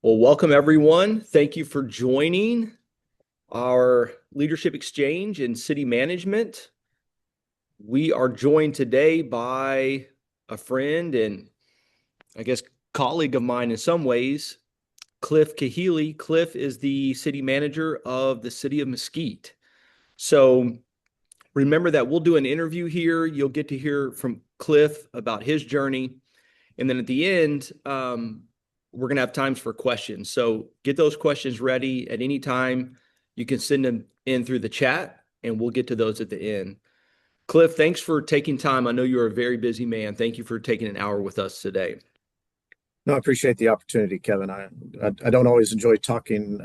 Well, welcome everyone. Thank you for joining our leadership exchange in city management. We are joined today by a friend and I guess colleague of mine in some ways, Cliff Keheley. Cliff is the city manager of the city of Mesquite. So remember that we'll do an interview here. You'll get to hear from Cliff about his journey. And then at the end, we're going to have times for questions. So get those questions ready at any time. You can send them in through the chat, and we'll get to those at the end. Cliff, thanks for taking time. I know you're a very busy man. Thank you for taking an hour with us today. No, I appreciate the opportunity, Kevin. I don't always enjoy talking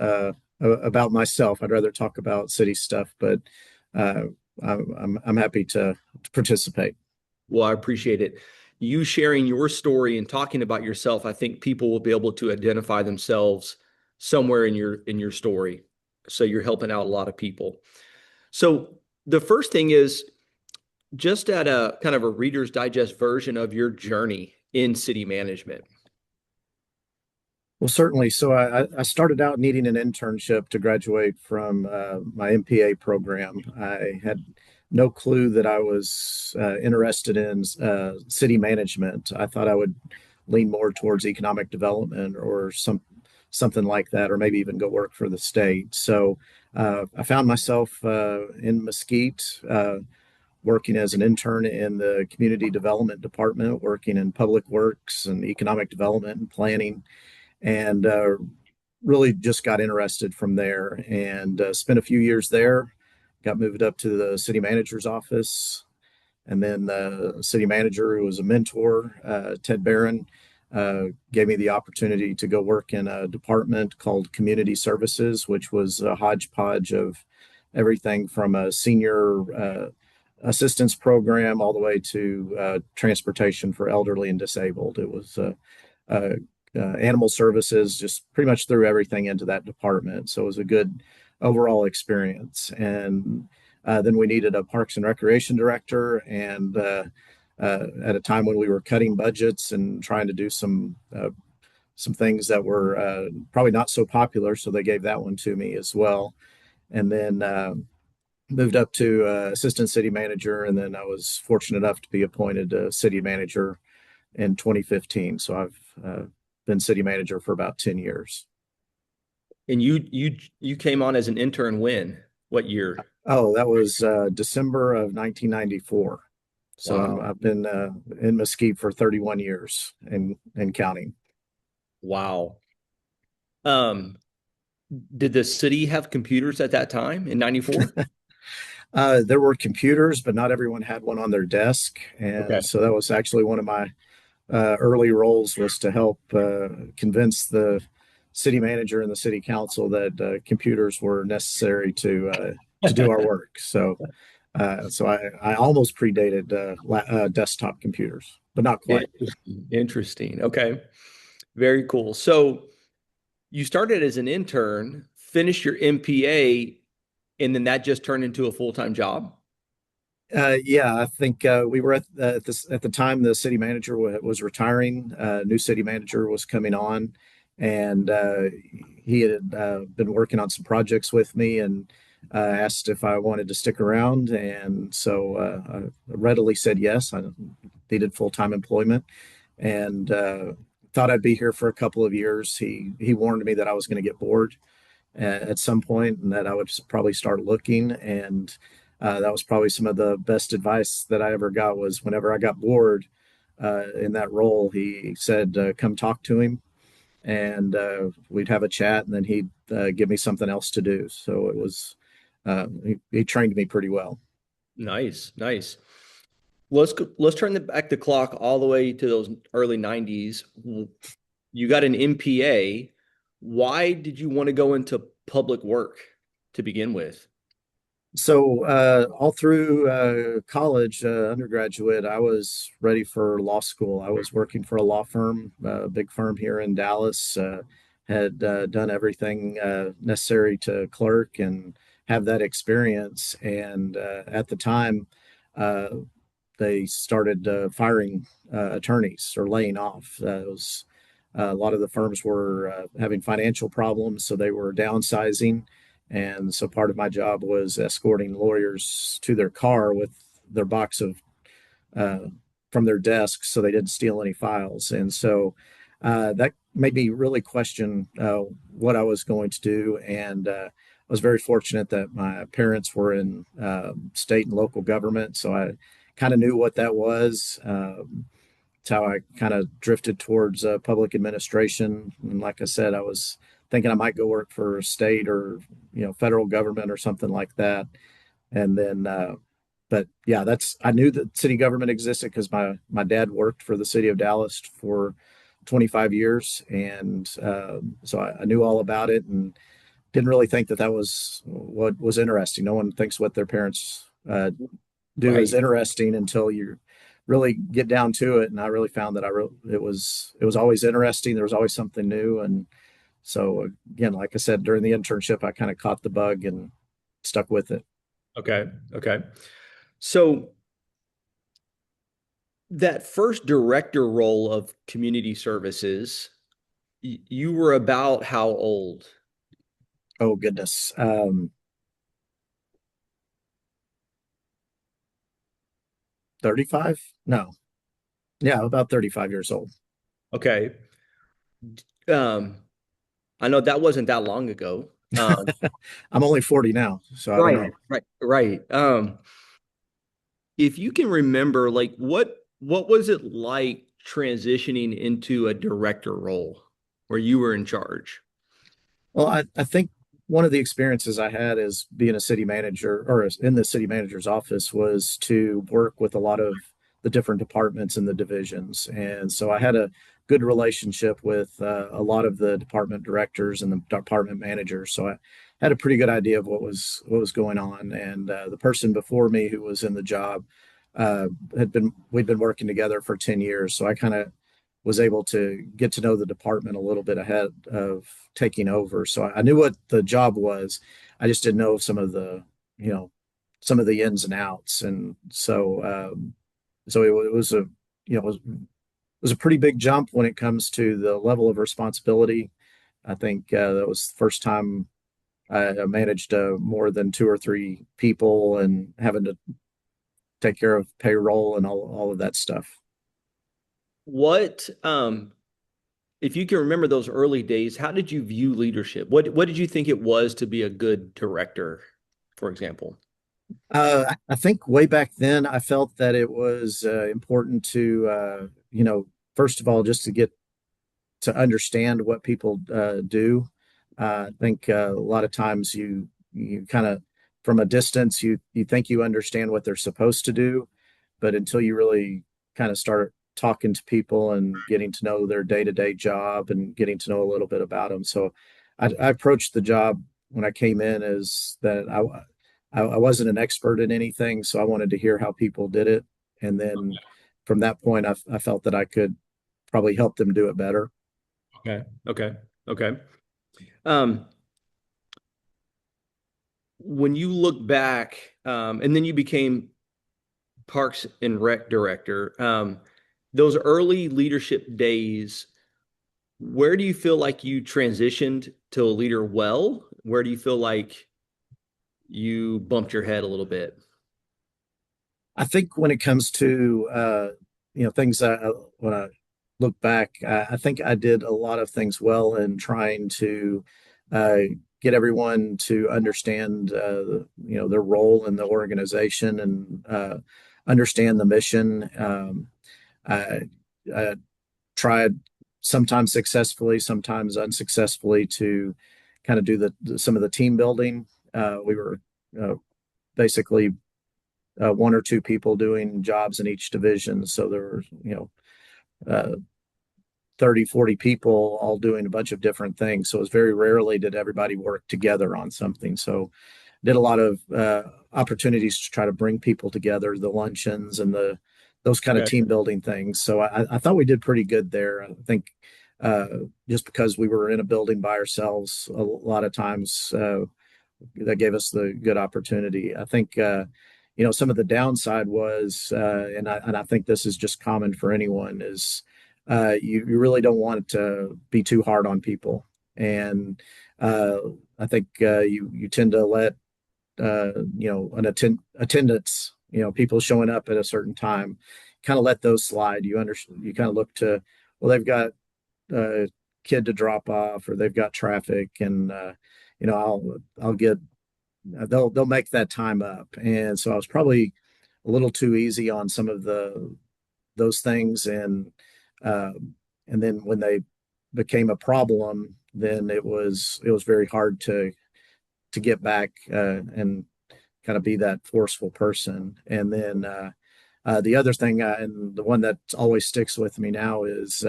about myself. I'd rather talk about city stuff, but uh, I'm happy to participate. Well, I appreciate it. You sharing your story and talking about yourself, I think people will be able to identify themselves somewhere in your story. So you're helping out a lot of people. So the first thing is just at a kind of a Reader's Digest version of your journey in city management. Well, certainly. So I started out needing an internship to graduate from my MPA program. I had no clue that I was interested in city management. I thought I would lean more towards economic development or something like that, or maybe even go work for the state. So I found myself in Mesquite, working as an intern in the community development department, working in public works and economic development and planning, and really just got interested from there and spent a few years there. Got moved up to the city manager's office, and then the city manager, who was a mentor, Ted Barron, gave me the opportunity to go work in a department called Community Services, which was a hodgepodge of everything from a senior assistance program all the way to transportation for elderly and disabled. It was uh, animal services, just pretty much threw everything into that department. So it was a good overall experience. And then we needed a Parks and Recreation director, and at a time when we were cutting budgets and trying to do some things that were probably not so popular, so they gave that one to me as well. And then moved up to assistant city manager, and then I was fortunate enough to be appointed city manager in 2015. So I've been city manager for about 10 years. And you came on as an intern when? What year? Oh, that was December of 1994. So Wow. I've been in Mesquite for 31 years and counting. Wow. Um, did the city have computers at that time in 94? There were computers, but not everyone had one on their desk. Okay. And so that was actually one of my early roles, was to help convince the city manager and the city council that computers were necessary to do our work. So I almost predated desktop computers, but not quite. Interesting. Interesting. Okay. Very cool. So you started as an intern, finished your MPA, and then that just turned into a full-time job? Yeah, I think we were at the time the city manager was retiring. New city manager was coming on, and he had been working on some projects with me and asked if I wanted to stick around, and so I readily said yes. I needed full-time employment, and thought I'd be here for a couple of years. He warned me that I was going to get bored at some point, and that I would probably start looking. And that was probably some of the best advice that I ever got. Was whenever I got bored in that role, he said, "Come talk to him," and we'd have a chat, and then he'd give me something else to do. So it was he trained me pretty well. Nice, nice. Let's turn back the clock all the way to those early 90s. You got an MPA. Why did you want to go into public work to begin with? So all through college, undergraduate, I was ready for law school. I was working for a law firm, a big firm here in Dallas. Had done everything necessary to clerk and have that experience. And at the time, uh, they started firing attorneys or laying off. It was A lot of the firms were having financial problems, so they were downsizing. And so part of my job was escorting lawyers to their car with their box of uh, from their desks so they didn't steal any files. And so that made me really question what I was going to do. And I was very fortunate that my parents were in state and local government. So I kind of knew what that was. It's how I kind of drifted towards public administration. And like I said, I was thinking I might go work for state or federal government or something like that. And then but yeah, that's I knew that city government existed because my dad worked for the city of Dallas for 25 years, and so I knew all about it and didn't really think that that was what was interesting. No one thinks what their parents do is Right. interesting until you really get down to it. And I really found that it was always interesting. There was always something new, and so again, like I said, during the internship, I kind of caught the bug and stuck with it. Okay. Okay. So that first director role of community services, you were about how old? Oh goodness. 35? No. Yeah, about 35 years old. Okay. Um, I know that wasn't that long ago. I'm only 40 now, so I don't Right, know. right, right. If you can remember, like what was it like transitioning into a director role where you were in charge? Well, I think one of the experiences I had as being a city manager or in the city manager's office was to work with a lot of the different departments and the divisions. And so I had a good relationship with a lot of the department directors and the department managers. So I had a pretty good idea of what was going on. And the person before me who was in the job we'd been working together for 10 years. So I kind of was able to get to know the department a little bit ahead of taking over. So I knew what the job was. I just didn't know you know, some of the ins and outs. And so, it was it was a pretty big jump when it comes to the level of responsibility. I think that was the first time I managed more than two or three people and having to take care of payroll and all of that stuff. What if you can remember those early days, how did you view leadership? What did you think it was to be a good director, for example? I think way back then, I felt that it was important to, first of all, just to get to understand what people do. I think a lot of times you kind of from a distance you think you understand what they're supposed to do, but until you really kind of start talking to people and getting to know their day-to-day job and getting to know a little bit about them. So I approached the job when I came in as that I wasn't an expert in anything, so I wanted to hear how people did it, and then from that point, I felt that I could probably help them do it better. Okay. Okay. Okay. Um, when you look back, and then you became Parks and Rec director, those early leadership days, where do you feel like you transitioned to a leader well? Where do you feel like you bumped your head a little bit? I think when it comes to things that when I look back, I think I did a lot of things well in trying to uh, get everyone to understand their role in the organization and understand the mission. I, I tried sometimes successfully, sometimes unsuccessfully to kind of do some of the team building. We were basically one or two people doing jobs in each division. So there were, uh, 30, 40 people all doing a bunch of different things. So it was very rarely did everybody work together on something. So did a lot of opportunities to try to bring people together, the luncheons and those kind of Okay. team building things. So I thought we did pretty good there. I think uh, just because we were in a building by ourselves a lot of times, that gave us the good opportunity. I think some of the downside was, and I think this is just common for anyone, is you really don't want to be too hard on people. And uh, I think you tend to let attendance, people showing up at a certain time, kind of let those slide. You kind of look to, well, they've got a kid to drop off, or they've got traffic, and I'll get they'll make that time up. And so I was probably a little too easy on some of the those things, uh, and then when they became a problem, then it was very hard to get back and kind of be that forceful person. And then the other thing, and the one that always sticks with me now, is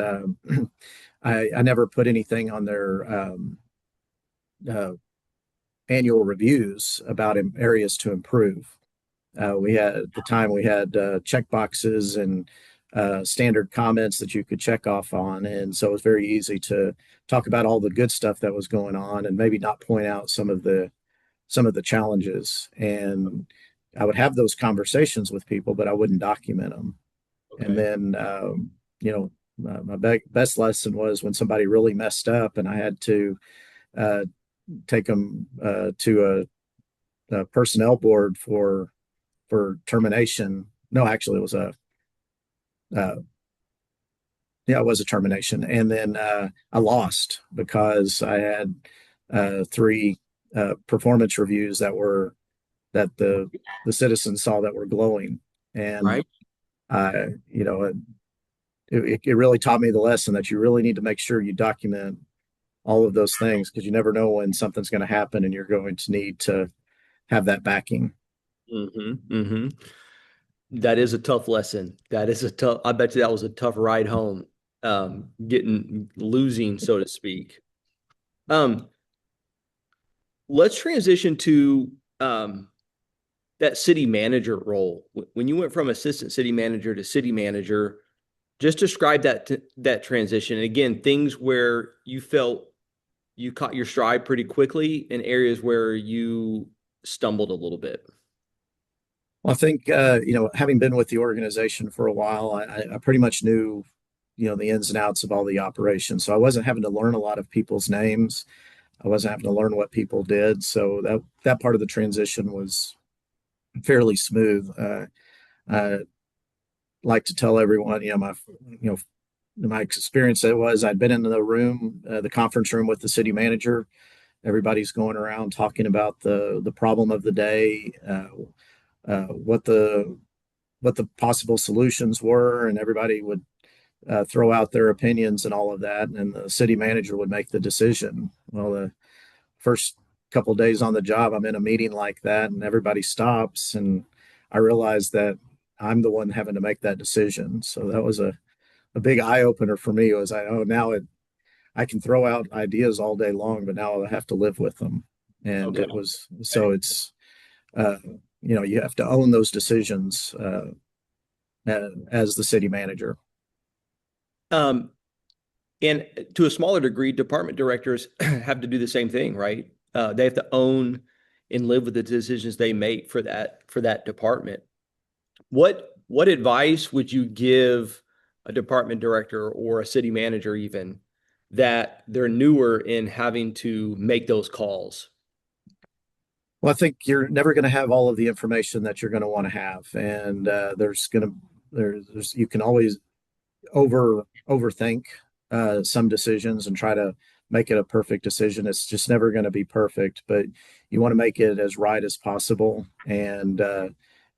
I never put anything on their uh, annual reviews about areas to improve. We had at the time we had check boxes and standard comments that you could check off on, and so it was very easy to talk about all the good stuff that was going on, and maybe not point out some of the challenges. And I would have those conversations with people, but I wouldn't document them. And Okay. then, my best lesson was when somebody really messed up, and I had to uh, take them to a personnel board for termination. No, actually, it was a uh, yeah, it was a termination. And then I lost because I had three performance reviews that the citizens saw that were glowing. And Right. I, you know, it really taught me the lesson that you really need to make sure you document all of those things, because you never know when something's going to happen and you're going to need to have that backing. Mm-hmm. That is a tough lesson. That is a tough, I bet you that was a tough ride home, losing, so to speak. Um, let's transition to that city manager role. When you went from assistant city manager to city manager, just describe that transition. And again, things where you felt you caught your stride pretty quickly, and areas where you stumbled a little bit. Well, I think having been with the organization for a while, I pretty much knew the ins and outs of all the operations. So I wasn't having to learn a lot of people's names. I wasn't having to learn what people did. So that part of the transition was fairly smooth. I like to tell everyone, you know my experience, it was I'd been in the room, the conference room with the city manager. Everybody's going around talking about the problem of the day, what the possible solutions were, and everybody would throw out their opinions and all of that, and the city manager would make the decision. Well, the first couple of days on the job, I'm in a meeting like that, and everybody stops, and I realized that I'm the one having to make that decision. So that was a big eye opener for me. Was now I can throw out ideas all day long, but now I have to live with them. And Okay. it was so it's uh, you have to own those decisions as the city manager. Um, and to a smaller degree, department directors have to do the same thing, right? They have to own and live with the decisions they make for that department. What advice would you give a department director or a city manager even that they're newer in having to make those calls? Well, I think you're never going to have all of the information that you're going to want to have, and there's you can always overthink some decisions and try to make it a perfect decision. It's just never going to be perfect, but you want to make it as right as possible, and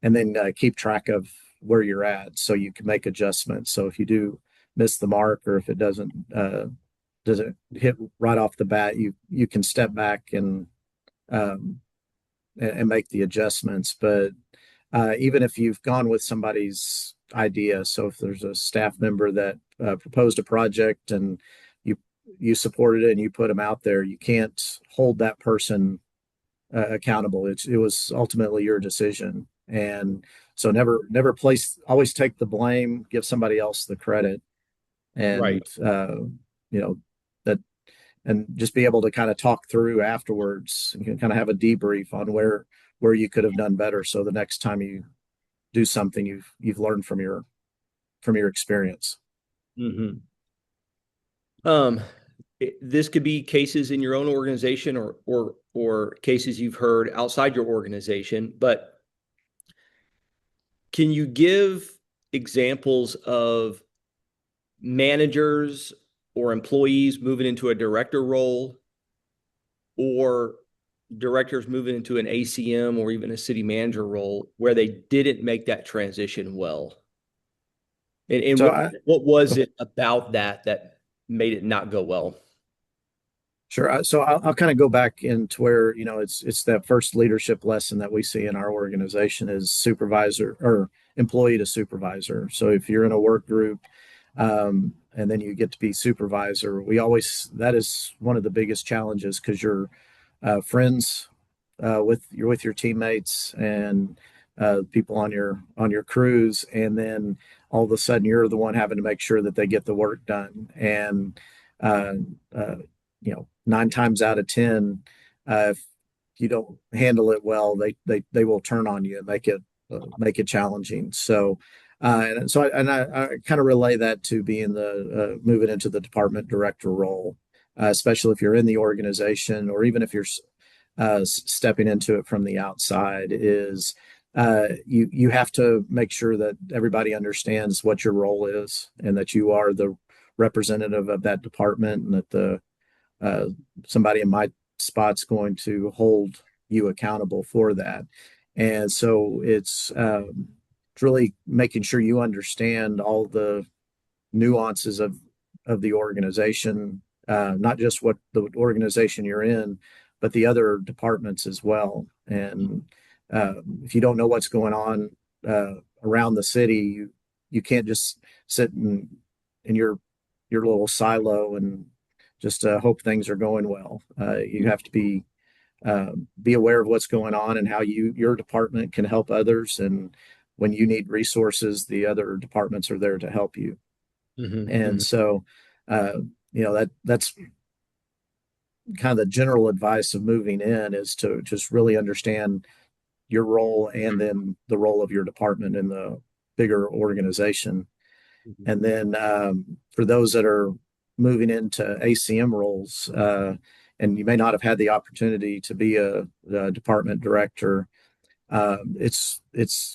then keep track of where you're at so you can make adjustments. So if you do miss the mark, or if it doesn't hit right off the bat, you can step back um, and make the adjustments. But even if you've gone with somebody's idea, so if there's a staff member that proposed a project and you you supported it and you put them out there, you can't hold that person accountable. It was ultimately your decision, and so never place. Always take the blame, give somebody else the credit, Right. and you know that and just be able to kind of talk through afterwards. You can kind of have a debrief on where you could have done better, so the next time you do something, you've learned from your experience. Mm-hmm. Um, this could be cases in your own organization or cases you've heard outside your organization, but can you give examples of managers or employees moving into a director role or directors moving into an ACM or even a city manager role where they didn't make that transition well? And So I, what was it about that made it not go well? Sure. So I'll kind of go back into where, it's that first leadership lesson that we see in our organization is supervisor or employee to supervisor. So if you're in a work group, and then you get to be supervisor, that is one of the biggest challenges because you're friends you're with your teammates and people on your crews, and then all of a sudden you're the one having to make sure that they get the work done. And uh, uh, 9 times out of 10, if you don't handle it well, they will turn on you and make it challenging. I kind of relay that to being the moving into the department director role, especially if you're in the organization or even if you're stepping into it from the outside. Is you have to make sure that everybody understands what your role is and that you are the representative of that department, and that the uh, somebody in my spot's going to hold you accountable for that. And so it's really making sure you understand all the nuances of the organization, not just what the organization you're in, but the other departments as well. And if you don't know what's going on around the city, you can't just sit in your little silo and just hope things are going well. You have to be aware of what's going on and how your department can help others. And when you need resources, the other departments are there to help you. Mm-hmm, And mm-hmm, so, uh, that's kind of the general advice of moving in, is to just really understand your role and then the role of your department in the bigger organization. mm-hmm. And then for those that are moving into ACM roles, and you may not have had the opportunity to be a department director, it's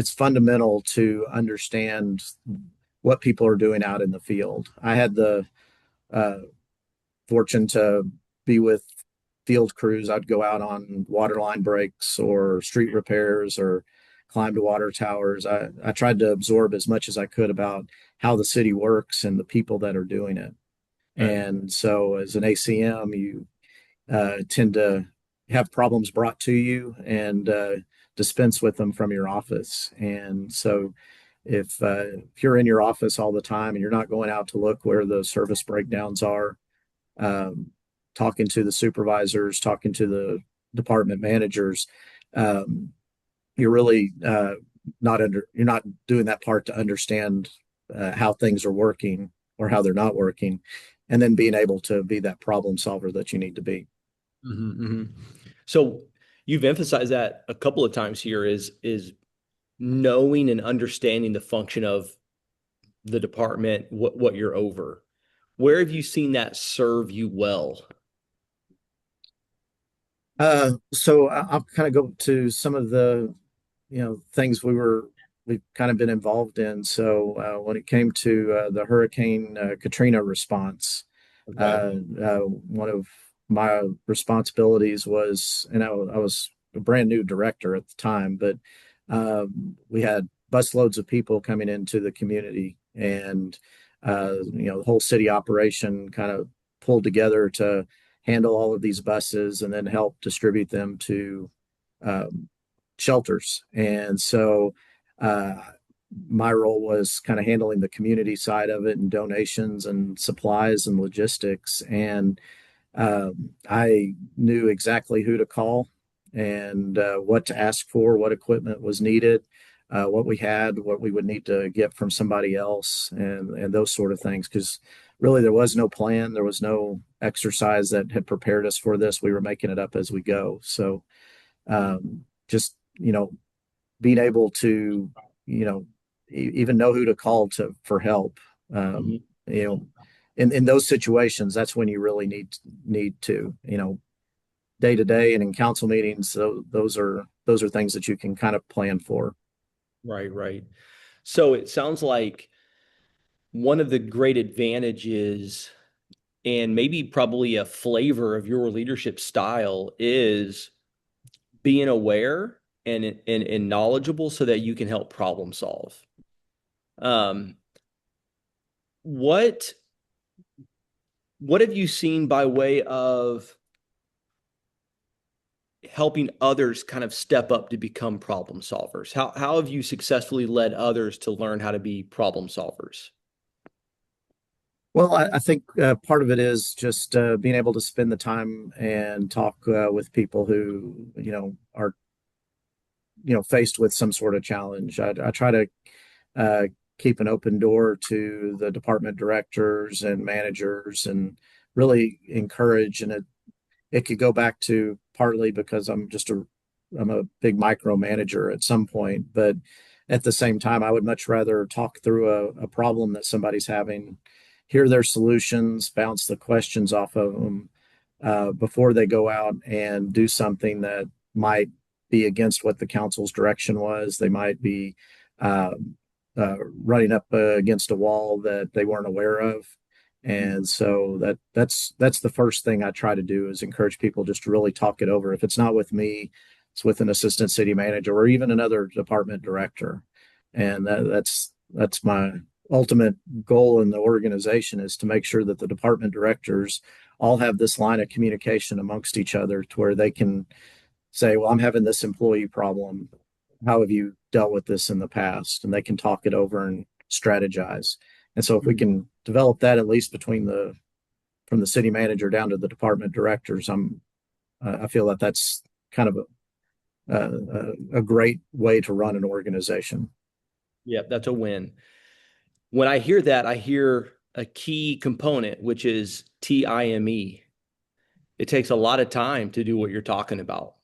fundamental to understand what people are doing out in the field. I had the uh, fortune to be with field crews. I'd go out on water line breaks or street repairs or climb to water towers. I tried to absorb as much as I could about how the city works and the people that are doing it. Right. And so, as an ACM, you tend to have problems brought to you and dispense with them from your office. And so, if you're in your office all the time and you're not going out to look where the service breakdowns are, um, talking to the supervisors, talking to the department managers, um, you're really you're not doing that part to understand how things are working or how they're not working, and then being able to be that problem solver that you need to be. Mm-hmm, mm-hmm. So you've emphasized that a couple of times here is knowing and understanding the function of the department, what you're over. Where have you seen that serve you well? I'll kind of go to some of the things we've kind of been involved in. So when it came to the Hurricane Katrina response, Okay. one of my responsibilities was, and I was a brand new director at the time, but we had busloads of people coming into the community, and the whole city operation kind of pulled together to handle all of these buses and then help distribute them to um, shelters. And so uh, my role was kind of handling the community side of it and donations and supplies and logistics. And I knew exactly who to call and what to ask for, what equipment was needed, what we had, what we would need to get from somebody else, and those sort of things. Because really, there was no plan, there was no exercise that had prepared us for this. We were making it up as we go. So just being able to even know who to call to for help. Um, Mhm. you know, in those situations, that's when you really need to, day to day and in council meetings. So those are things that you can kind of plan for. Right, right. So it sounds like one of the great advantages and maybe probably a flavor of your leadership style is being aware and knowledgeable so that you can help problem solve. Um, what what have you seen by way of helping others kind of step up to become problem solvers? How have you successfully led others to learn how to be problem solvers? Well, I think part of it is just being able to spend the time and talk with people who, are, faced with some sort of challenge. I try to uh, keep an open door to the department directors and managers and really encourage. And it could go back to partly because I'm a big micromanager at some point, but at the same time, I would much rather talk through a problem that somebody's having, hear their solutions, bounce the questions off of them before they go out and do something that might be against what the council's direction was. They might be uh, running up against a wall that they weren't aware of. And so that's the first thing I try to do is encourage people just to really talk it over. If it's not with me, it's with an assistant city manager or even another department director. And that's my ultimate goal in the organization is to make sure that the department directors all have this line of communication amongst each other to where they can say, well, I'm having this employee problem. How have you dealt with this in the past? And they can talk it over and strategize. And so if we can develop that at least between the from the city manager down to the department directors, I feel that that's kind of a great way to run an organization. Yeah, that's a win. When I hear that, I hear a key component, which is TIME. It takes a lot of time to do what you're talking about,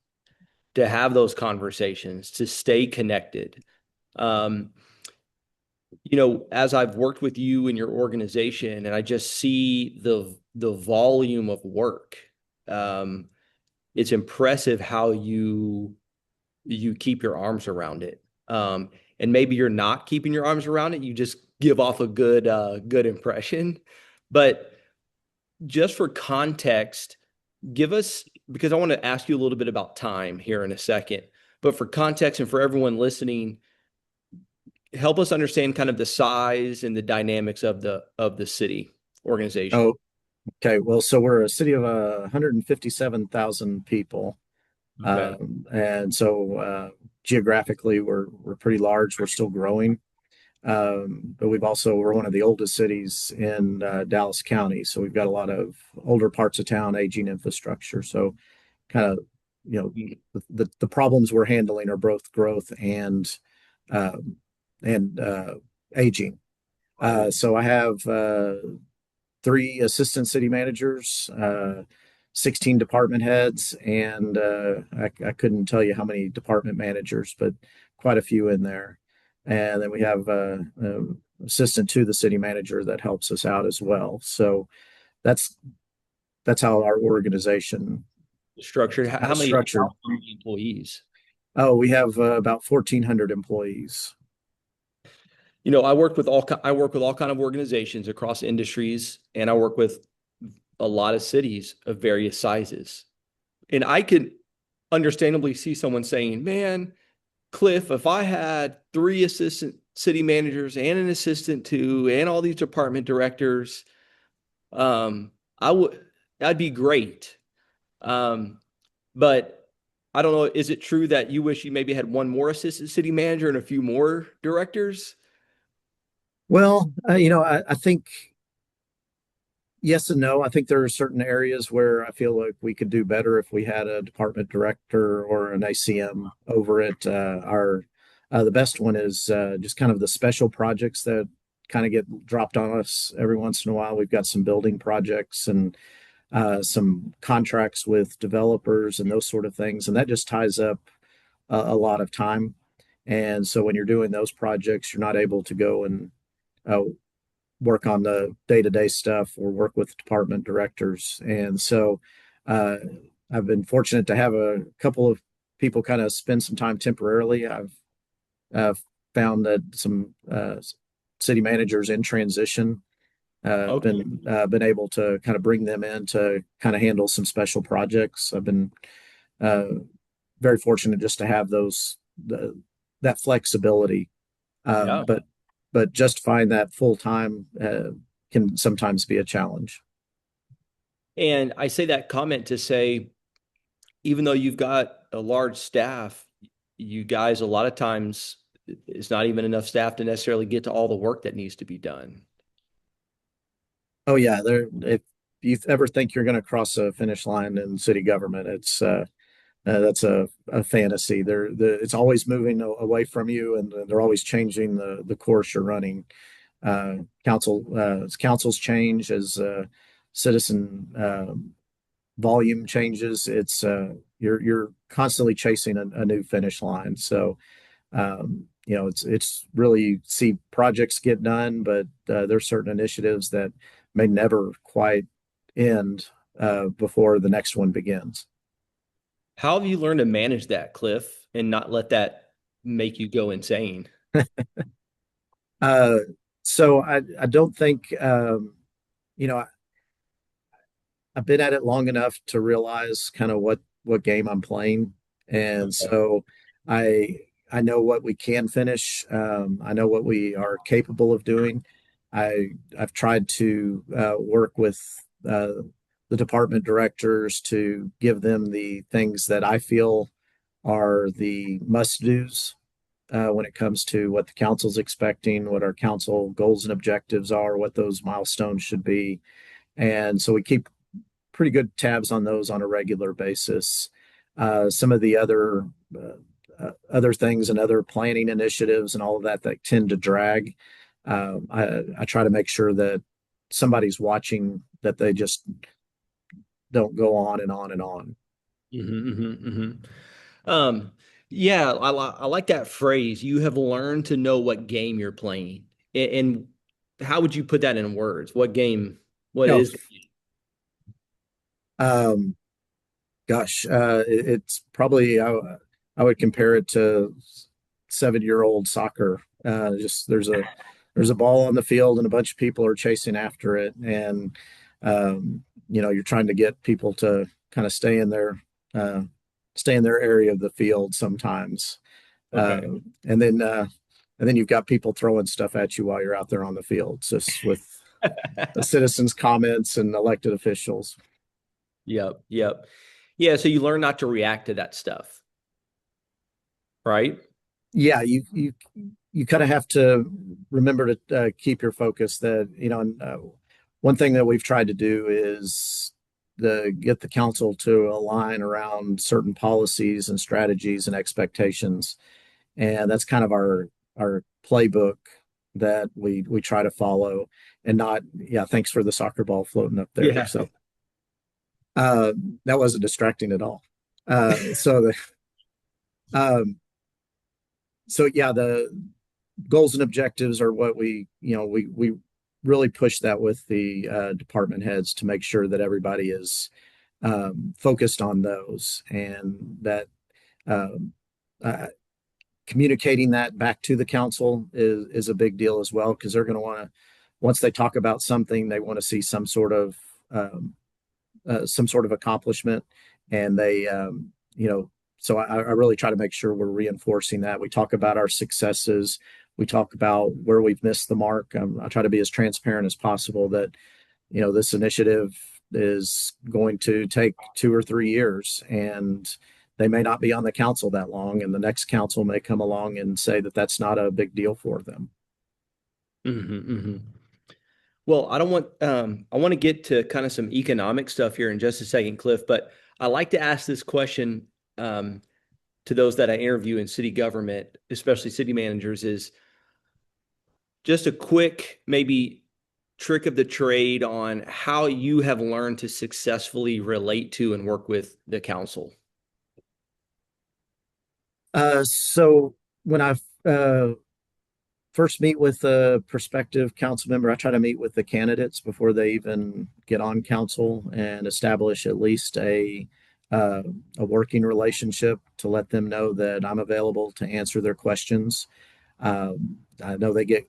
to have those conversations, to stay connected. Um, as I've worked with you in your organization, and I just see the volume of work. Um, it's impressive how you keep your arms around it. And maybe you're not keeping your arms around it. You just give off a good impression. But just for context, give us, because I want to ask you a little bit about time here in a second. But for context and for everyone listening, help us understand kind of the size and the dynamics of the city organization. Oh, okay. Well, so we're a city of 157,000 people. Okay. And so geographically, we're pretty large. We're still growing. But we're one of the oldest cities in Dallas County. So we've got a lot of older parts of town, aging infrastructure. So kind of, you know, the problems we're handling are both growth um, and aging. So I have three assistant city managers, 16 department heads, and I couldn't tell you how many department managers, but quite a few in there. And then we have assistant to the city manager that helps us out as well. So that's that's how our organization Structured. is kind How of many structured. employees? Oh, we have about 1,400 employees. I work with all kind of organizations across industries, and I work with a lot of cities of various sizes. And I could understandably see someone saying, "Man, Cliff, if I had three assistant city managers and an assistant to, and all these department directors, um, I would that'd be great." Um, but I don't know, is it true that you wish you maybe had one more assistant city manager and a few more directors? Well, I think yes and no. I think there are certain areas where I feel like we could do better if we had a department director or an ACM over it. Our The best one is just kind of the special projects that kind of get dropped on us every once in a while. We've got some building projects and some contracts with developers and those sort of things, and that just ties up a lot of time. And so when you're doing those projects, you're not able to go and uh, work on the day-to-day stuff or work with department directors. And so uh, I've been fortunate to have a couple of people kind of spend some time temporarily. I've uh, found that some city managers in transition Okay. been able to kind of bring them in to kind of handle some special projects. I've been uh, very fortunate just to have that flexibility. Yeah. But justifying that full time can sometimes be a challenge. And I say that comment to say, even though you've got a large staff, you guys, a lot of times, it's not even enough staff to necessarily get to all the work that needs to be done. Oh yeah, there. If you ever think you're going to cross a finish line in city government, that's a fantasy. It's always moving away from you, and they're always changing the course you're running. As councils change, as citizen volume changes, you're constantly chasing a new finish line. So it's really see projects get done, but there's certain initiatives that may never quite end before the next one begins. How have you learned to manage that, Cliff, and not let that make you go insane? Uh, so I don't think you know I've been at it long enough to realize kind of what game I'm playing, and Okay. so I I know what we can finish. I know what we are capable of doing. I've tried to work with uh, the department directors to give them the things that I feel are the must dos when it comes to what the council's expecting, what our council goals and objectives are, what those milestones should be, and so we keep pretty good tabs on those on a regular basis. Some of the other things and other planning initiatives and all of that tend to drag. I try to make sure that somebody's watching, that they just don't go on and on and on. Um, yeah, I like that phrase. You have learned to know what game you're playing. And how would you put that in words? What game? What You know, is? um, gosh, it's probably I would compare it to 7-year-old soccer. Just there's a ball on the field and a bunch of people are chasing after it, and you're trying to get people to kind of uh, stay in their area of the field sometimes, uh, Okay. and then uh, and then you've got people throwing stuff at you while you're out there on the field, just with the citizens' comments and elected officials. Yep, yep. Yeah, so you learn not to react to that stuff, right? Yeah, you kind of have to remember to keep your focus. That and, one thing that we've tried to do is get the council to align around certain policies and strategies and expectations, and that's kind of our playbook that we try to follow, and not yeah. Thanks for the soccer ball floating up there. Yeah. So uh, that wasn't distracting at all. Uh, so the um, so yeah, the goals and objectives are what we really push that with the department heads to make sure that everybody is focused on those, and that um, uh, communicating that back to the council is a big deal as well, because they're going to want to, once they talk about something, they want to see some sort of accomplishment, and they so I really try to make sure we're reinforcing that. We talk about our successes, we talk about where we've missed the mark. I try to be as transparent as possible that this initiative is going to take 2 or 3 years, and they may not be on the council that long, and the next council may come along and say that that's not a big deal for them. Hmm. Well, I want to get to kind of some economic stuff here in just a second, Cliff, but I like to ask this question um, to those that I interview in city government, especially city managers, is just a quick, maybe trick of the trade on how you have learned to successfully relate to and work with the council. So when I uh, first meet with a prospective council member, I try to meet with the candidates before they even get on council and establish at least uh, a working relationship to let them know that I'm available to answer their questions. I know they get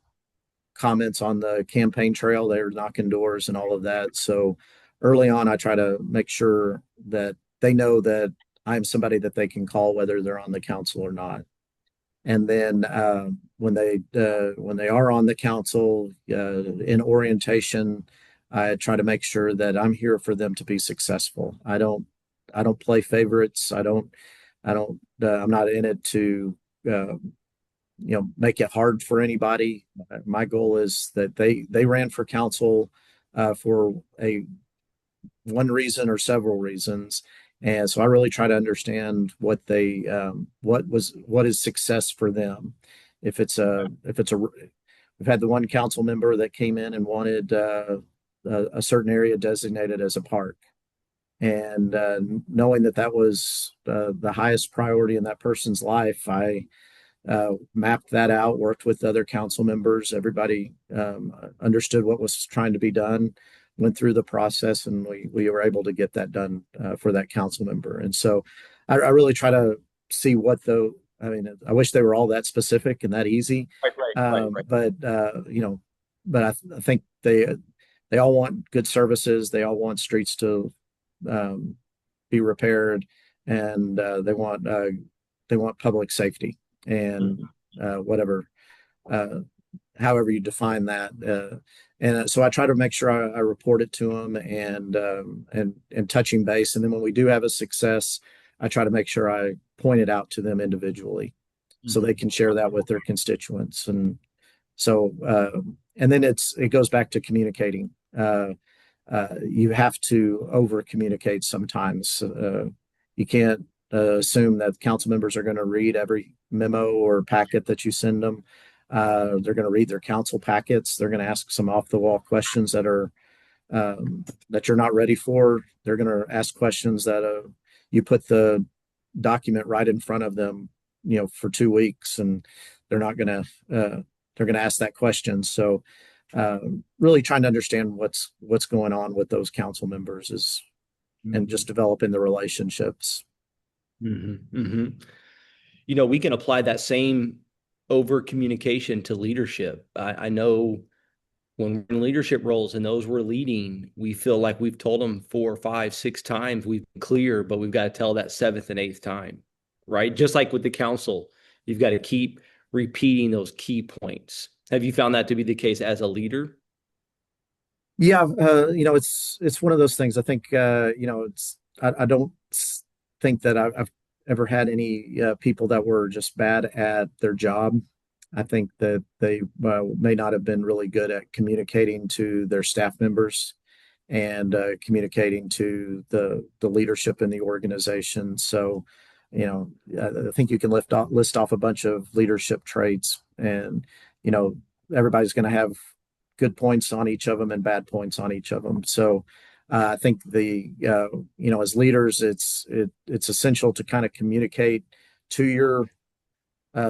comments on the campaign trail. They're knocking doors and all of that. So early on, I try to make sure that they know that I'm somebody that they can call whether they're on the council or not. And then when they are on the council in orientation, I try to make sure that I'm here for them to be successful. I don't play favorites. I'm not in it to uh, make it hard for anybody. My goal is that they ran for council for a one reason or several reasons. And so I really try to understand what is success for them. If it's a we've had the one council member that came in and wanted a certain area designated as a park, and knowing that that was the highest priority in that person's life, I mapped that out, worked with other council members. Everybody understood what was trying to be done, went through the process, and we were able to get that done for that council member. And so I really try to see what the, I mean, I wish they were all that specific and that easy. Right. But but I think they all want good services. They all want streets to um, be repaired, and they want public safety and whatever, uh, however you define that. And so I try to make sure I report it to them and touching base. And then when we do have a success, I try to make sure I point it out to them individually so they Mhm. can share that with their constituents. And so, and then it goes back to communicating. You have to over communicate sometimes. You can't assume that council members are going to read every memo or packet that you send them. They're going to read their council packets. They're going to ask some off the wall questions that you're not ready for. They're going to ask questions that you put the document right in front of them, for 2 weeks, and they're not going to they're going to ask that question. So uh, really trying to understand what's going on with those council members is and just Mhm. developing the relationships. We can apply that same over communication to leadership. I know when we're in leadership roles and those we're leading, we feel like we've told them four, five, six times we've been clear, but we've got to tell that seventh and eighth time, right? Just like with the council, you've got to keep repeating those key points. Have you found that to be the case as a leader? Yeah, it's one of those things. I think I don't think that I've ever had any people that were just bad at their job. I think that they may not have been really good at communicating to their staff members and communicating to the leadership in the organization. So, I think you can list off a bunch of leadership traits, and you know, everybody's going to have good points on each of them and bad points on each of them. So, I think as leaders, it's essential to kind of communicate to your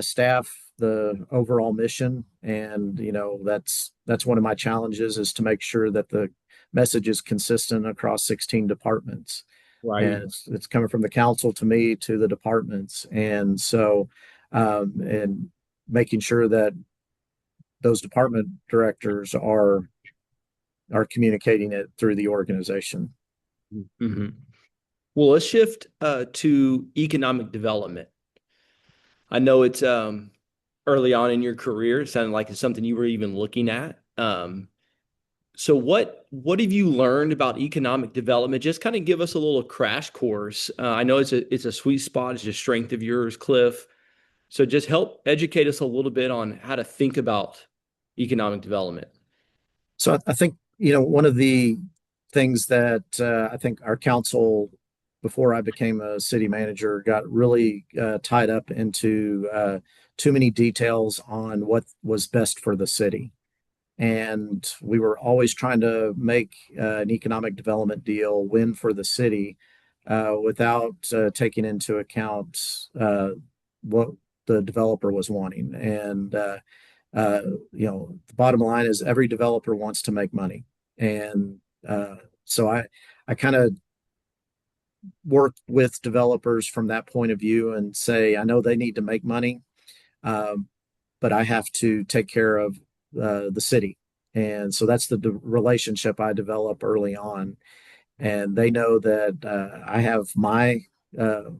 staff the overall mission, and that's one of my challenges is to make sure that the message is consistent across 16 departments, and Right. it's coming from the council to me to the departments. And so and making sure that those department directors are communicating it through the organization. hmm Well, let's shift to economic development. I know it's early on in your career. It sounded like it's something you were even looking at. So what have you learned about economic development? Just kind of give us a little crash course. I know it's a sweet spot, it's a strength of yours, Cliff. So just help educate us a little bit on how to think about economic development. So I think, one of the things that I think our council, before I became a city manager, got really tied up into too many details on what was best for the city. And we were always trying to make an economic development deal win for the city without taking into account what the developer was wanting. And uh, the bottom line is every developer wants to make money, and so I kind of work with developers from that point of view and say I know they need to make money, um, but I have to take care of the city, and so that's the relationship I develop early on, and they know that I have uh,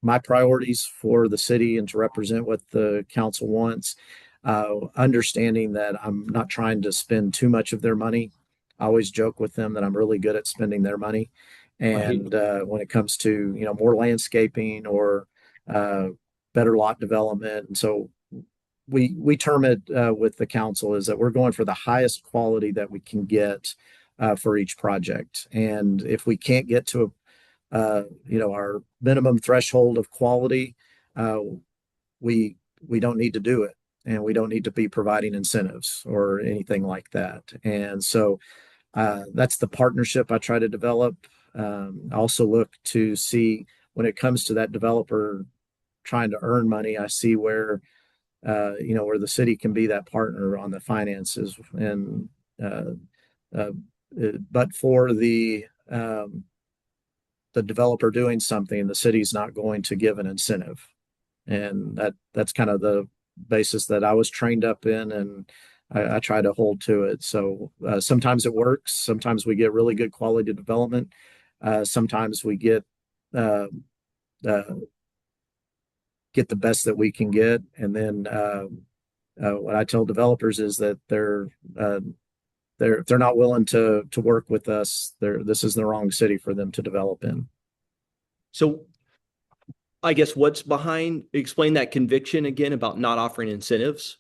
my priorities for the city and to represent what the council wants, understanding that I'm not trying to spend too much of their money. I always joke with them that I'm really good at spending their money. Right. And when it comes to, more landscaping or uh, better lot development. And so we term it with the council is that we're going for the highest quality that we can get for each project. And if we can't get to our minimum threshold of quality, uh, we we don't need to do it, and we don't need to be providing incentives or anything like that. And so that's the partnership I try to develop. I also look to see when it comes to that developer trying to earn money. I see where the city can be that partner on the finances, and uh, uh, but for the developer doing something, the city's not going to give an incentive. And that's kind of the basis that I was trained up in, and I try to hold to it. So sometimes it works. Sometimes we get really good quality development. Sometimes we uh, uh, get the best that we can get, and then what I tell developers is that uh, if they're not willing to work with us, this is the wrong city for them to develop in. So I guess what's behind, explain that conviction again about not offering incentives.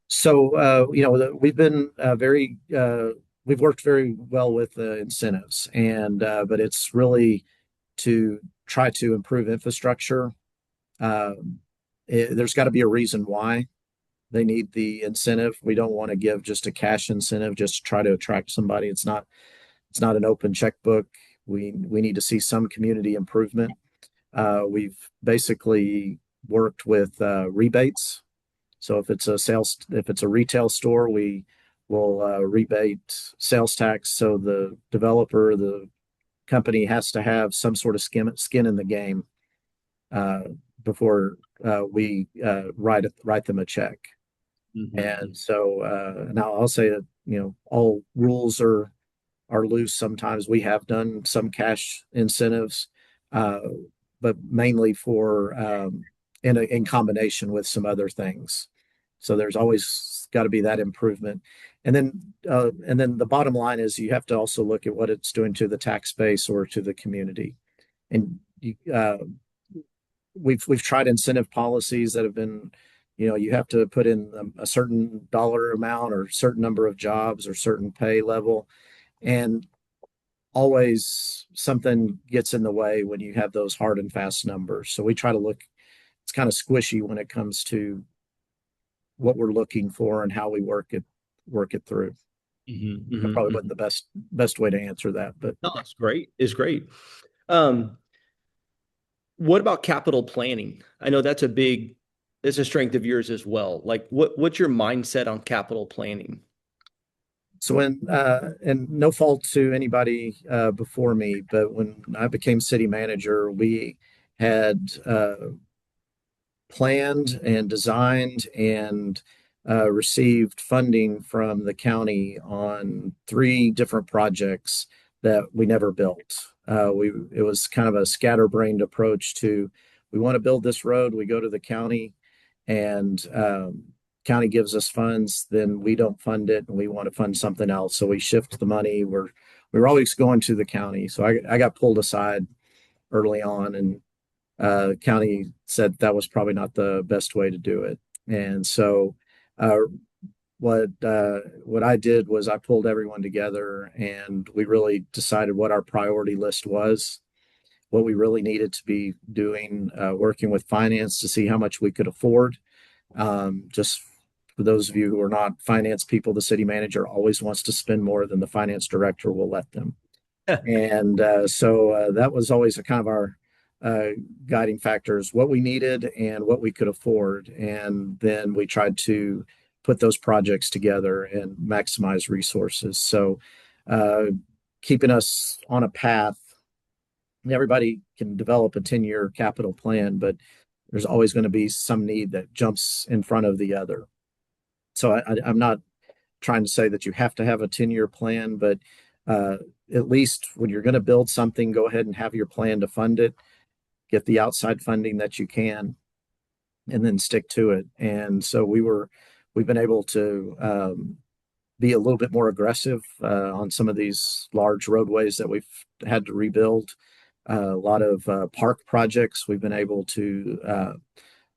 So, we've worked very well with incentives, and but it's really to try to improve infrastructure. Um, there's got to be a reason why they need the incentive. We don't want to give just a cash incentive just to try to attract somebody. It's not an open checkbook. We need to see some community improvement. We've basically worked with rebates. So if it's a retail store, we will rebate sales tax. So the developer, the company has to have some sort of skin in the game uh, before we write them a check. And Mhm. so now I'll say that all rules are loose. Sometimes we have done some cash incentives, uh, but mainly for in combination with some other things. So there's always got to be that improvement. And then the bottom line is you have to also look at what it's doing to the tax base or to the community. And we've tried incentive policies that have been, you have to put in a certain dollar amount or certain number of jobs or certain pay level, and always something gets in the way when you have those hard and fast numbers. So we try to look, it's kind of squishy when it comes to what we're looking for and how we work it through. Mhm, That mhm, probably wasn't mhm. the best way to answer that, but No, it's great. It's great. Um, what about capital planning? I know it's a strength of yours as well. Like what's your mindset on capital planning? so and no fault to anybody before me, but when I became city manager, we had planned and designed and received funding from the county on three different projects that we never built. It was kind of a scatterbrained approach to we want to build this road. We go to the county, and county gives us funds. Then we don't fund it, and we want to fund something else. So we shift the money. We were always going to the county. So I got pulled aside early on, and county said that was probably not the best way to do it. And so uh, what I did was I pulled everyone together, and we really decided what our priority list was, what we really needed to be doing, working with finance to see how much we could afford. Just for those of you who are not finance people, the city manager always wants to spend more than the finance director will let them. And so that was always a kind of uh, guiding factors: what we needed and what we could afford. And then we tried to put those projects together and maximize resources. So, uh, keeping us on a path. Everybody can develop a 10-year capital plan, but there's always going to be some need that jumps in front of the other. So I'm not trying to say that you have to have a 10-year plan, but uh, at least when you're going to build something, go ahead and have your plan to fund it, get the outside funding that you can, and then stick to it. And so we've been able to be a little bit more aggressive on some of these large roadways that we've had to rebuild. A lot of park projects we've been able to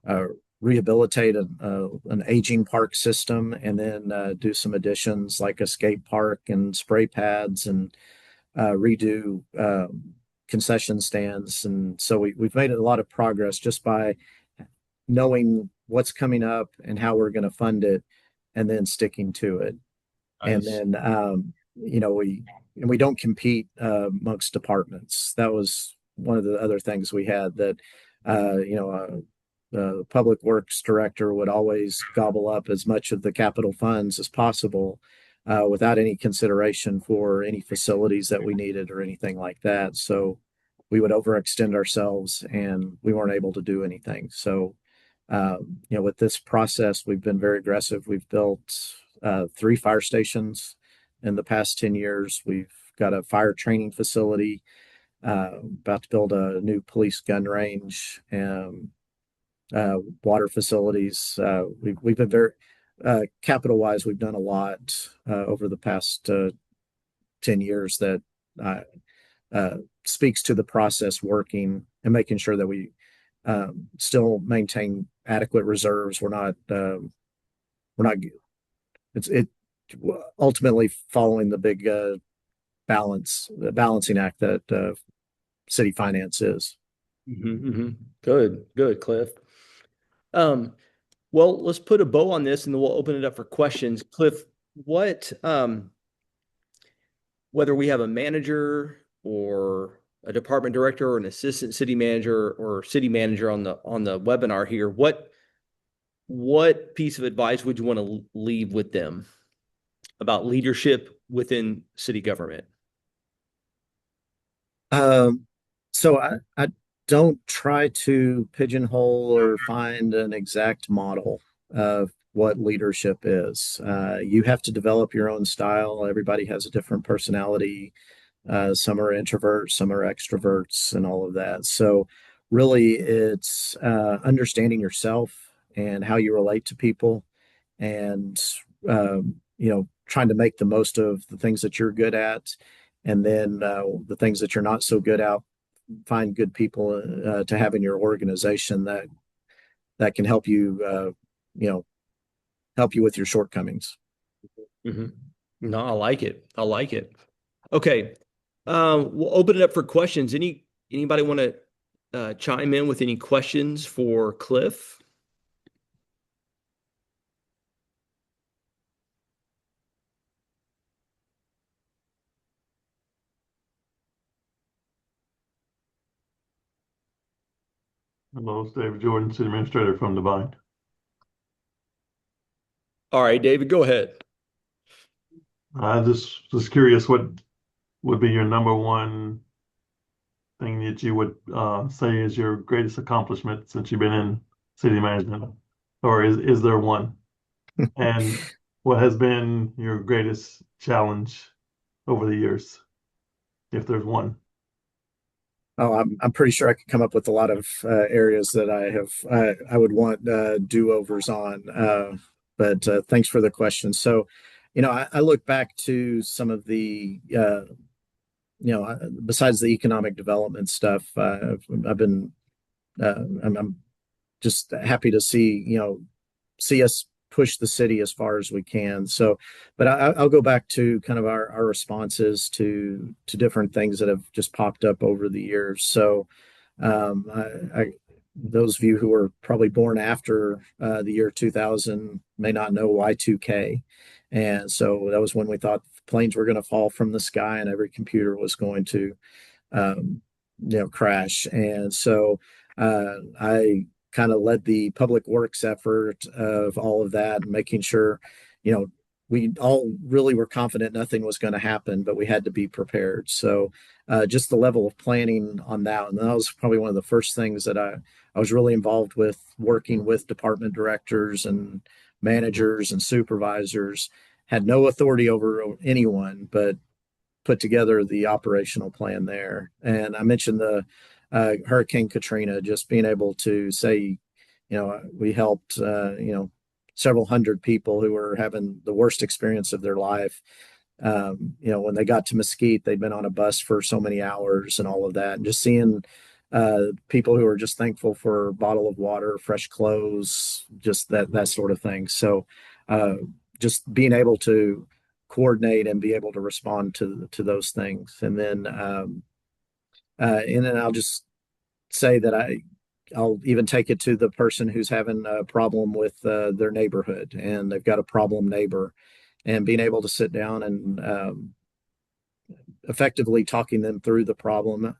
uh, rehabilitate an aging park system, and then do some additions like a skate park and spray pads, and redo concession stands. And so we've made a lot of progress just by knowing what's coming up and how we're going to fund it, and then sticking to it. And Nice. then we don't compete amongst departments. That was one of the other things we had, that the public works director would always gobble up as much of the capital funds as possible, without any consideration for any facilities that we needed or anything like that. So we would overextend ourselves and we weren't able to do anything. So with this process, we've been very aggressive. We've built 3 fire stations in the past 10 years. We've got a fire training facility, about to build a new police gun range, water facilities. We've been very, capital wise, we've done a lot over the past 10 years that uh, speaks to the process working and making sure that we still maintain adequate reserves. We're not, it's it ultimately following the big the balancing act that city finance is. Good, good, Cliff. Um, well, let's put a bow on this and then we'll open it up for questions. Cliff, what, whether we have a manager or a department director or an assistant city manager or city manager on the webinar here, what piece of advice would you want to leave with them about leadership within city government? Um, so I don't try to pigeonhole or find an exact model of what leadership is. You have to develop your own style. Everybody has a different personality. Some are introverts, some are extroverts, and all of that. So, really, it's understanding yourself and how you relate to people, and trying to make the most of the things that you're good at, and then the things that you're not so good at. Find good people to have in your organization that can help you, you know, help you with your shortcomings. Mm-hmm. No, I like it. I like it. Okay. We'll open it up for questions. Anybody want to chime in with any questions for Cliff? Hello, it's David Jordan, City Administrator from Divine. All right, David, go ahead. I just curious, what would be your number one thing that you would say is your greatest accomplishment since you've been in city management, or is there one? And what has been your greatest challenge over the years, if there's one? Oh, I'm pretty sure I could come up with a lot of areas that I would want do-overs on. But thanks for the question. So, I look back to some of the besides the economic development stuff. I've been I'm just happy to see us push the city as far as we can. So, but I'll go back to kind of our responses to different things that have just popped up over the years. So, those of you who were probably born after the year 2000 may not know Y2K. And so that was when we thought planes were going to fall from the sky and every computer was going to um, crash. And so I kind of led the public works effort of all of that, making sure, you know, we all really were confident nothing was going to happen, but we had to be prepared. So just the level of planning on that, and that was probably one of the first things that I was really involved with, working with department directors and managers and supervisors. Had no authority over anyone, but put together the operational plan there. And I mentioned the Hurricane Katrina, just being able to say, we helped, several hundred people who were having the worst experience of their life. When they got to Mesquite, they'd been on a bus for so many hours and all of that. And just seeing people who are just thankful for a bottle of water, fresh clothes, just that sort of thing. So just being able to coordinate and be able to respond to those things. And then I'll just say that I'll even take it to the person who's having a problem with their neighborhood and they've got a problem neighbor, and being able to sit down and effectively talking them through the problem,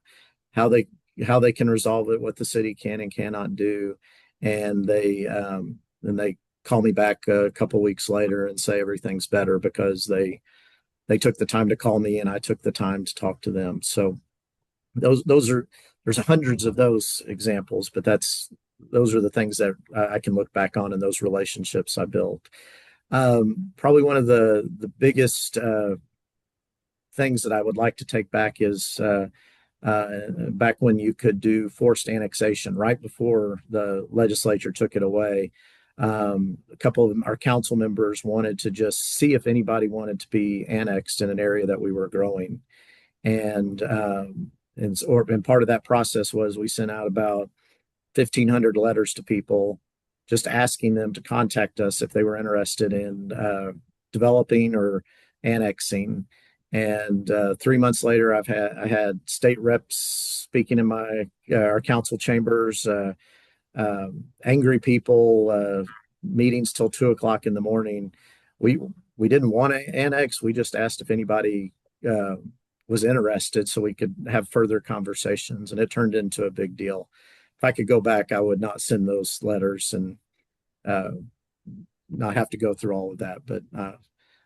how they can resolve it, what the city can and cannot do, and they call me back a couple weeks later and say everything's better because they took the time to call me and I took the time to talk to them. So those are there's hundreds of those examples, but those are the things that I can look back on and those relationships I built. Probably one of the biggest things that I would like to take back is back when you could do forced annexation right before the legislature took it away. A couple of our council members wanted to just see if anybody wanted to be annexed in an area that we were growing. And part of that process was we sent out about 1,500 letters to people just asking them to contact us if they were interested in developing or annexing. And 3 months later, I had state reps speaking in our council chambers, angry people, meetings till 2 o'clock in the morning. We didn't want to annex. We just asked if anybody was interested so we could have further conversations, and it turned into a big deal. If I could go back, I would not send those letters and uh, not have to go through all of that. But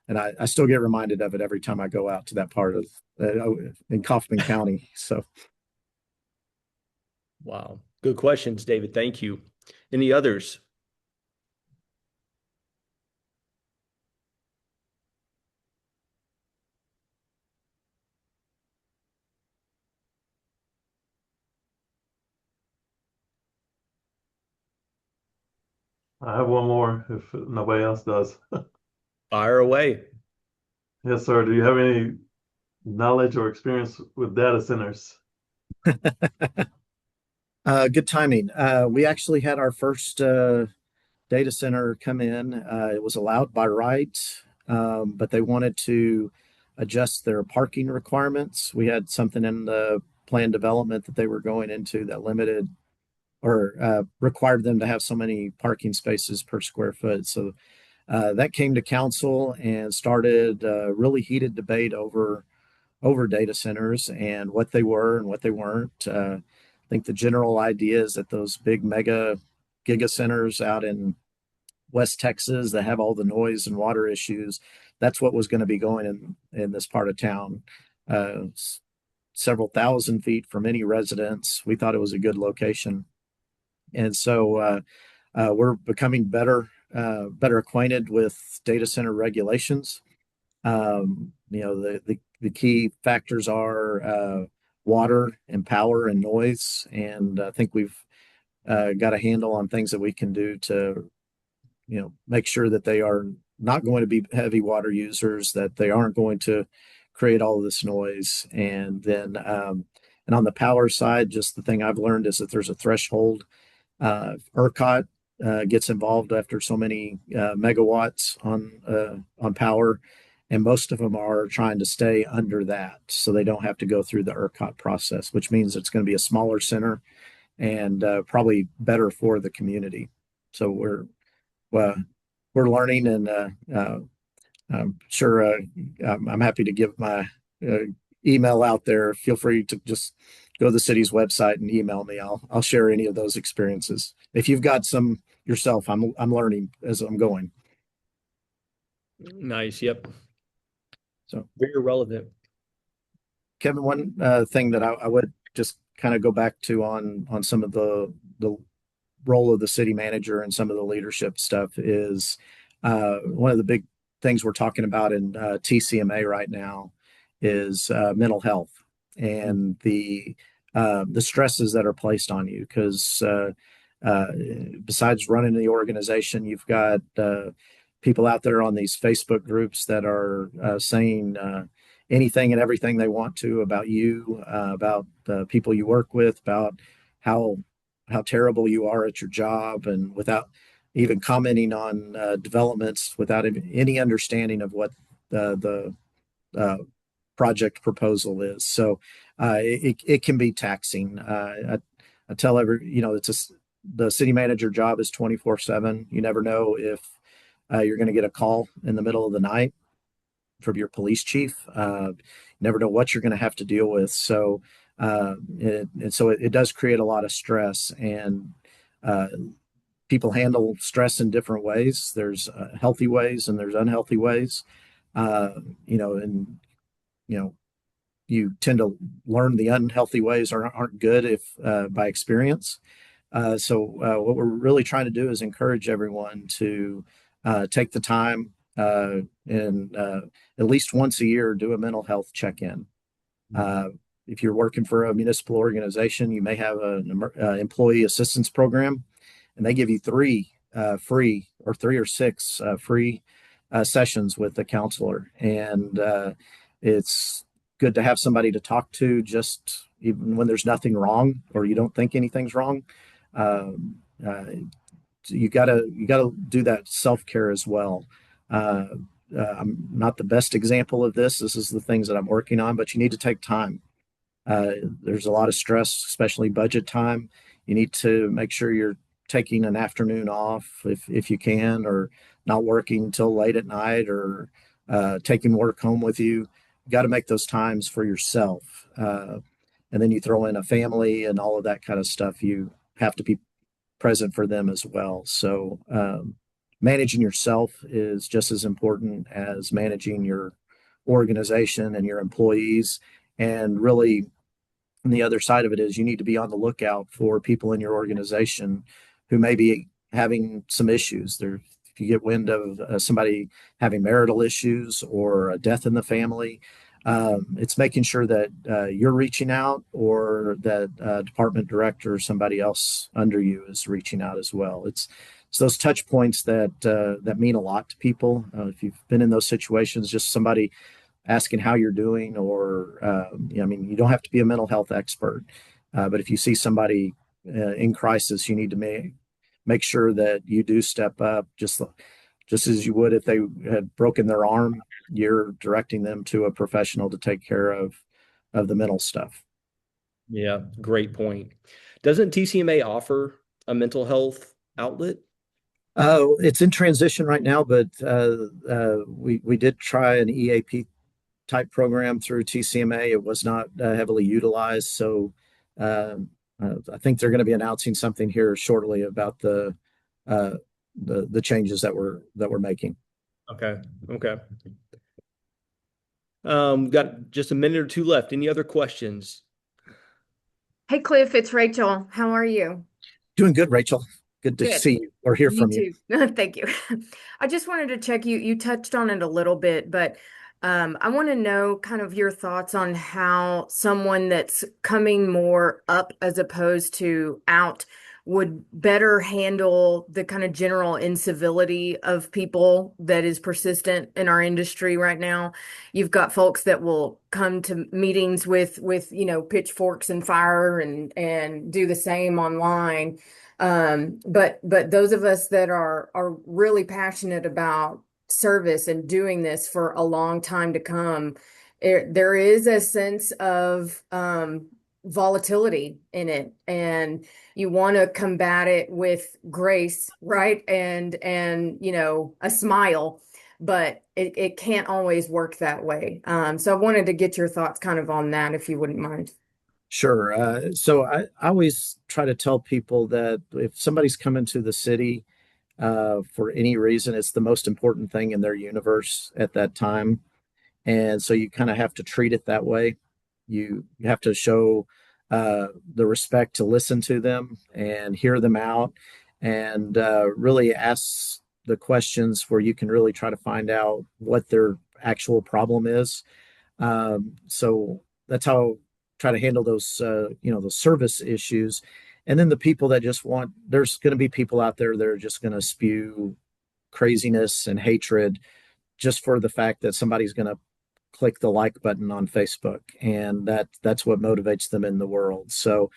and I still get reminded of it every time I go out to that part of in Kaufman County. So Wow. Good questions, David. Thank you. Any others? I have one more if nobody else does. Fire away. Yes, sir. Do you have any knowledge or experience with data centers? good timing. We actually had our first data center come in. It was allowed by right, but they wanted to adjust their parking requirements. We had something in the plan development that they were going into that limited or required them to have so many parking spaces per square foot. So that came to council and started a really heated debate over data centers and what they were and what they weren't. I think the general idea is that those big mega giga centers out in West Texas that have all the noise and water issues, that's what was going to be going in this part of town. Uh, Several thousand feet from any residence. We thought it was a good location. And so we're becoming better acquainted with data center regulations. The key factors are water and power and noise, and I think we've got a handle on things that we can do to make sure that they are not going to be heavy water users, that they aren't going to create all of this noise, and on the power side, just the thing I've learned is that there's a threshold. ERCOT gets involved after so many megawatts on power, and most of them are trying to stay under that, so they don't have to go through the ERCOT process, which means it's going to be a smaller center and probably better for the community. So uh, we're learning, and I'm sure I'm happy to give my email out there. Feel free to just go to the city's website and email me. I'll share any of those experiences. If you've got some yourself, I'm learning as I'm going. Nice. Yep. So, Very relevant. Kevin, one thing that I would just kind of go back to on some of the role of the city manager and some of the leadership stuff is one of the big things we're talking about in TCMA right now is mental health and the stresses that are placed on you because uh, besides running the organization, you've got people out there on these Facebook groups that are saying anything and everything they want to about you, about the people you work with, about how terrible you are at your job, and without even commenting on developments, without any understanding of what the project proposal is. So it can be taxing. I tell the city manager job is 24/7. You never know if you're going to get a call in the middle of the night from your police chief. You never know what you're going to have to deal with. So it does create a lot of stress, and uh, people handle stress in different ways. There's healthy ways and there's unhealthy ways. Uh, and you know, you tend to learn the unhealthy ways aren't good if by experience. So what we're really trying to do is encourage everyone to take the time and at least once a year do a mental health check-in. Uh, if you're working for a municipal organization, you may have an employee assistance program, and they give you free or 3 or 6 free sessions with a counselor, and it's good to have somebody to talk to just even when there's nothing wrong or you don't think anything's wrong. Um, uh, you gotta do that self care as well. Uh, I'm not the best example of this. This is the things that I'm working on, but you need to take time. Uh, there's a lot of stress, especially budget time. You need to make sure you're taking an afternoon off if you can, or not working until late at night, or taking work home with you. You got to make those times for yourself. And then you throw in a family and all of that kind of stuff. You have to be present for them as well. So managing yourself is just as important as managing your organization and your employees. And really, and the other side of it is you need to be on the lookout for people in your organization who may be having some issues. If you get wind of somebody having marital issues or a death in the family, it's making sure that you're reaching out, or that department director or somebody else under you is reaching out as well. It's those touch points that mean a lot to people. If you've been in those situations, just somebody asking how you're doing, or I mean, you don't have to be a mental health expert, but if you see somebody in crisis, you need to make sure that you do step up, just as you would if they had broken their arm. You're directing them to a professional to take care of the mental stuff. Yeah, great point. Doesn't TCMA offer a mental health outlet? It's in transition right now, but we did try an EAP type program through TCMA. It was not heavily utilized, so I think they're going to be announcing something here shortly about uh, the changes that we're making. Okay. Okay. Got just a minute or two left. Any other questions? Hey Cliff, it's Rachel. How are you? Doing good, Rachel. Good to Good. see you or hear You from you. too. Thank you. I just wanted to check you. You touched on it a little bit, but I want to know kind of your thoughts on how someone that's coming more up as opposed to out would better handle the kind of general incivility of people that is persistent in our industry right now. You've got folks that will come to meetings with pitchforks and fire and do the same online. But those of us that are really passionate about service and doing this for a long time to come, there is a sense of volatility in it, and you want to combat it with grace, right? And a smile, but it can't always work that way. So I wanted to get your thoughts kind of on that, if you wouldn't mind. Sure. So I always try to tell people that if somebody's coming to the city for any reason, it's the most important thing in their universe at that time. And so you kind of have to treat it that way. You have to show the respect to listen to them and hear them out and really ask the questions where you can really try to find out what their actual problem is. So that's how I try to handle those, those service issues. And then the people that just want, there's going to be people out there that are just going to spew craziness and hatred just for the fact that somebody's going to click the like button on Facebook, and that's what motivates them in the world. So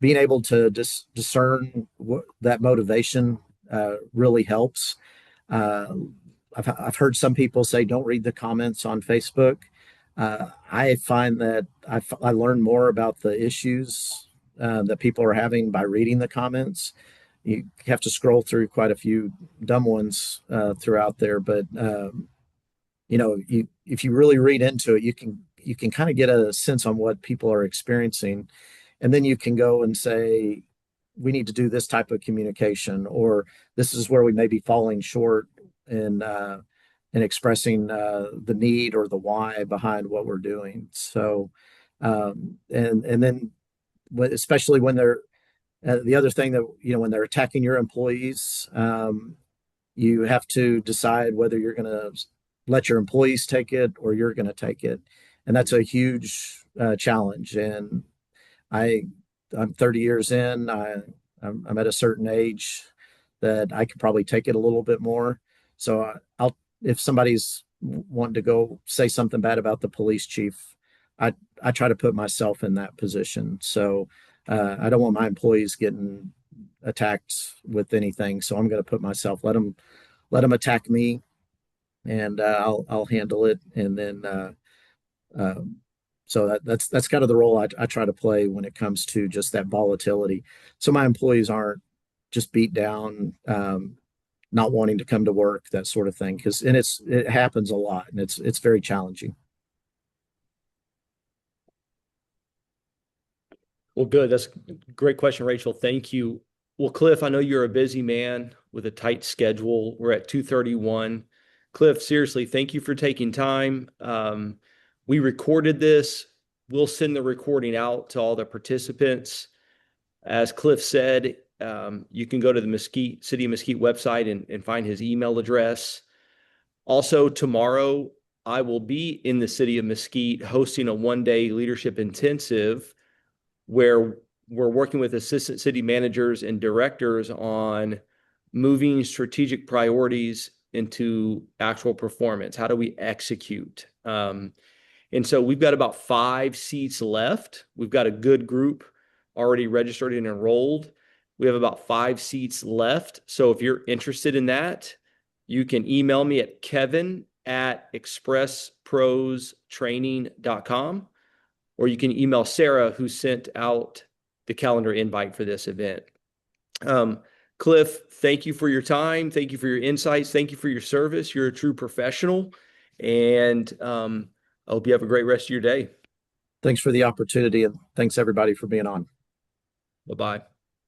being able to just discern that motivation really helps. Uh, I've heard some people say don't read the comments on Facebook. I find that I learn more about the issues that people are having by reading the comments. You have to scroll through quite a few dumb ones throughout there, but if you really read into it, you can kind of get a sense on what people are experiencing, and then you can go and say, we need to do this type of communication, or this is where we may be falling short in expressing the need or the why behind what we're doing. So, and then especially when they're the other thing that when they're attacking your employees, you have to decide whether you're going to let your employees take it or you're going to take it, and that's a huge challenge. And I I'm 30 years in. I'm at a certain age that I could probably take it a little bit more. So I'll if somebody's wanting to go say something bad about the police chief, I I try to put myself in that position. So I don't want my employees getting attacked with anything. So I'm going to put myself let them attack me, and I'll handle it. And then um, so that's kind of the role I try to play when it comes to just that volatility. So my employees aren't just beat down, not wanting to come to work, that sort of thing. Because and it happens a lot, and it's very challenging. Well, good. That's a great question, Rachel. Thank you. Well, Cliff, I know you're a busy man with a tight schedule. We're at 2:31. Cliff, seriously, thank you for taking time. We recorded this. We'll send the recording out to all the participants. As Cliff said, you can go to the City of Mesquite website and find his email address. Also, tomorrow, I will be in the City of Mesquite hosting a one-day leadership intensive where we're working with assistant city managers and directors on moving strategic priorities into actual performance. How do we execute? And so we've got about 5 seats left. We've got a good group already registered and enrolled. We have about 5 seats left. So if you're interested in that, you can email me at kevin@expressprostraining.com, or you can email Sarah, who sent out the calendar invite for this event. Cliff, thank you for your time. Thank you for your insights. Thank you for your service. You're a true professional. And I hope you have a great rest of your day. Thanks for the opportunity, and thanks everybody for being on. Bye-bye.